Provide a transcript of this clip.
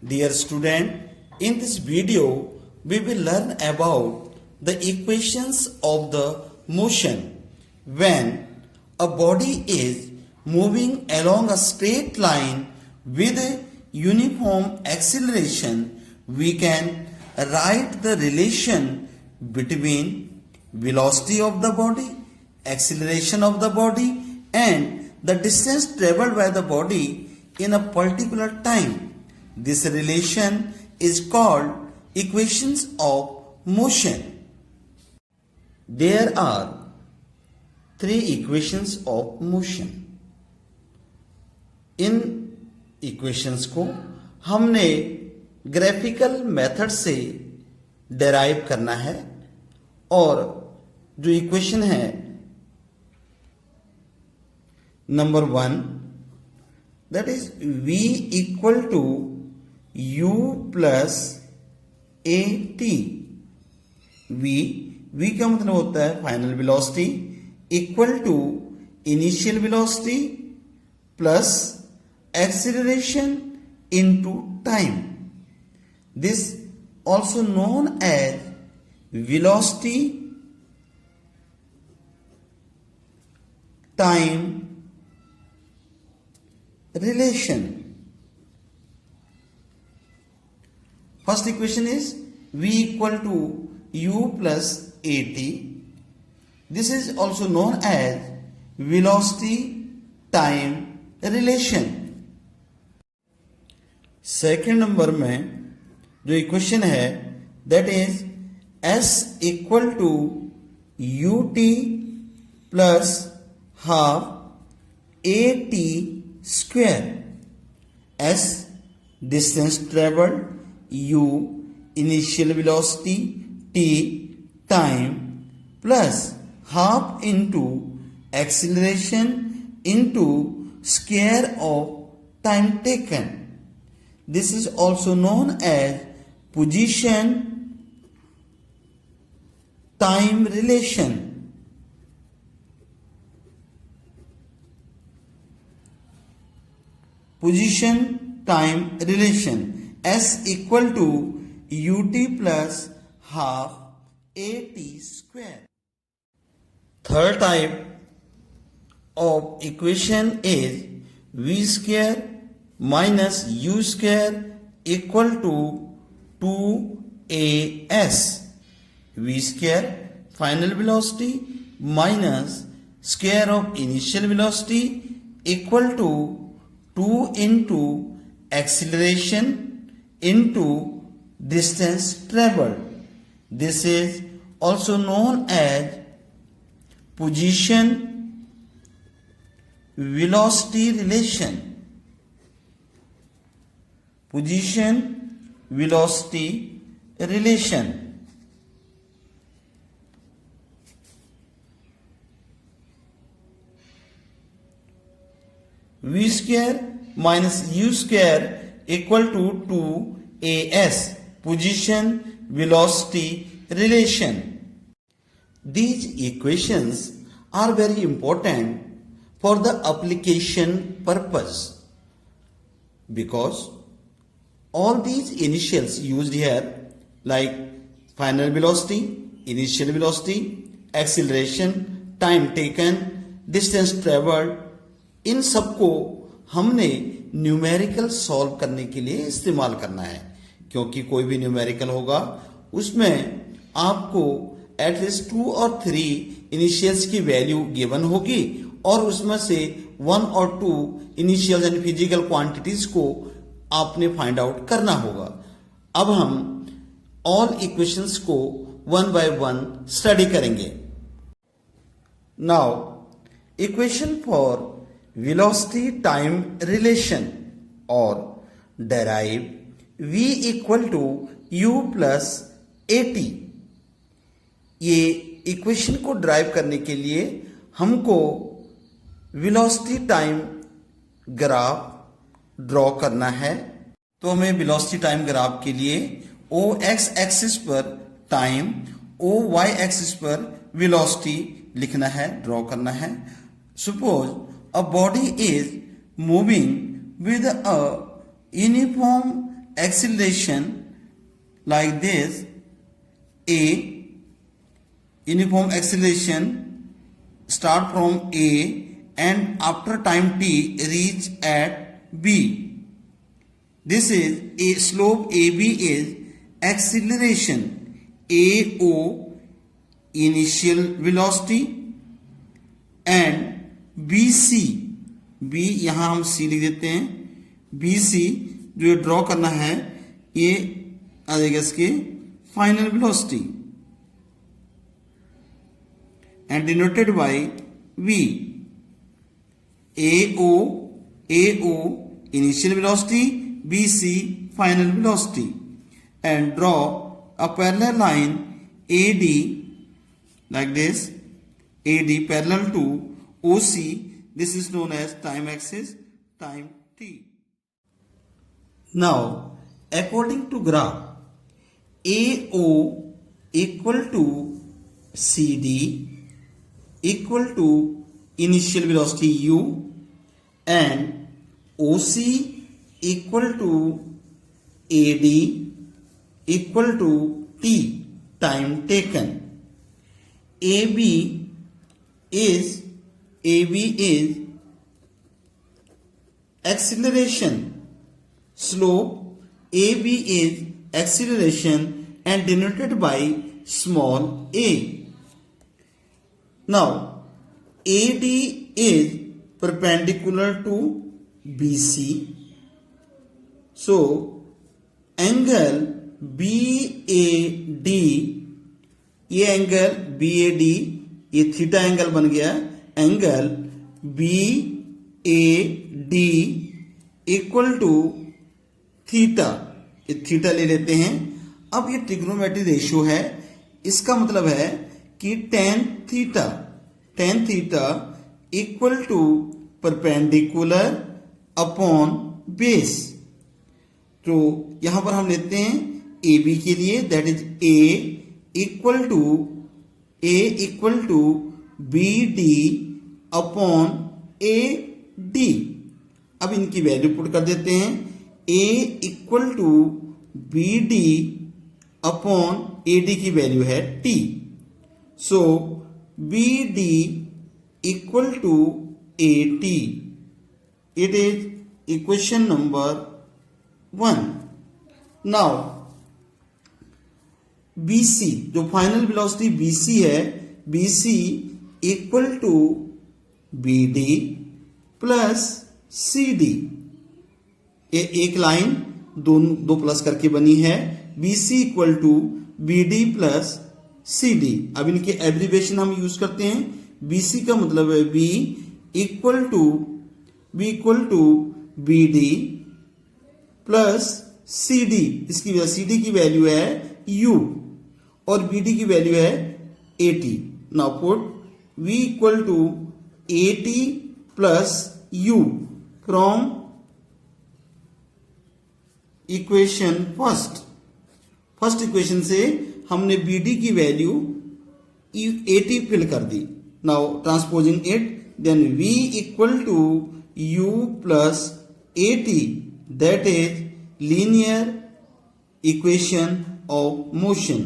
Dear student, in this video we will learn about the equations of the motion. When a body is moving along a straight line with a uniform acceleration, we can write the relation between velocity of the body, acceleration of the body, and the distance traveled by the body in a particular time. This relation is called equations of motion. There are three equations of motion. In equations को हमने graphical method से derive करना है और जो equation है number 1 that is v equal to u plus a t. v का मतलब होता है final velocity equal to initial velocity plus acceleration into time. This also known as velocity time relation. First equation is v equal to u plus at. This is also known as velocity time relation. Second number में जो equation है that is s equal to u t plus half a t square. s distance travelled, u initial velocity, t time plus half into acceleration into square of time taken. This is also known as position time relation. Position time relation. S equal to ut plus half at square. Third type of equation is v square minus u square equal to 2as. v square final velocity minus square of initial velocity equal to 2 into acceleration into distance traveled. This is also known as position velocity relation. Position velocity relation. v square minus u square equal to 2as. Position velocity relation. These equations are very important for the application purpose because all these initials used here like final velocity, initial velocity, acceleration, time taken, distance traveled, इन सबको हमने numerical solve करने के लिए इस्तेमाल करना है क्योंकि कोई भी न्यूमेरिकल होगा उसमें आपको एटलीस्ट 2 और 3 इनिशियल्स की वैल्यू गिवन होगी और उसमें से 1 और 2 इनिशियल एंड फिजिकल क्वांटिटीज को आपने फाइंड आउट करना होगा. अब हम ऑल इक्वेशंस को वन बाय वन स्टडी करेंगे. Now equation for velocity time relation और derive v equal to u plus a t. ये इक्वेशन को ड्राइव करने के लिए हमको वेलोसिटी टाइम ग्राफ ड्रॉ करना है. तो हमें वेलोसिटी टाइम ग्राफ के लिए o x एक्सिस पर टाइम, o y एक्सिस पर वेलोसिटी लिखना है, ड्रॉ करना है. Suppose a body is moving with a uniform acceleration like this. A uniform acceleration start from A and after time t reach at B. This is a slope AB is acceleration. AO initial velocity and BC, B यहाँ हम C लिख देते हैं, BC जो ये draw करना है ये आ जाएगा इसके final velocity and denoted by V. AO initial velocity, BC final velocity, and draw a parallel line AD like this. AD parallel to OC. This is known as time axis, time t. Now, according to graph, AO equal to CD equal to initial velocity u and OC equal to AD equal to t time taken. AB is acceleration, slope AB is acceleration and denoted by small a. Now AD is perpendicular to BC, so angle BAD, ये angle BAD ये theta angle बन गया, angle BAD equal to theta, ये theta ले लेते हैं. अब ये ट्रिग्नोमेट्री रेशियो है, इसका मतलब है कि tan theta equal to perpendicular upon base. तो यहां पर हम लेते हैं AB के लिए, that is A equal to BD upon AD. अब इनकी वैल्यू पुट कर देते हैं. A equal to BD upon AD की वैल्यू है T. So BD equal to AT. It is equation number 1. Now BC जो फाइनल वेलोसिटी BC है, BC equal to BD plus CD. ये एक लाइन दो प्लस करके बनी है. BC equal to BD plus CD. अब इनके एब्रिविएशन हम यूज करते हैं. BC का मतलब है B equal to BD plus CD. इसकी CD की वैल्यू है U और BD की वैल्यू है AT. Now put V equal to AT plus U from equation first equation से हमने BD की वैल्यू AT फिल कर दी. Now transposing it, then V equal to U plus AT, that is linear equation of motion.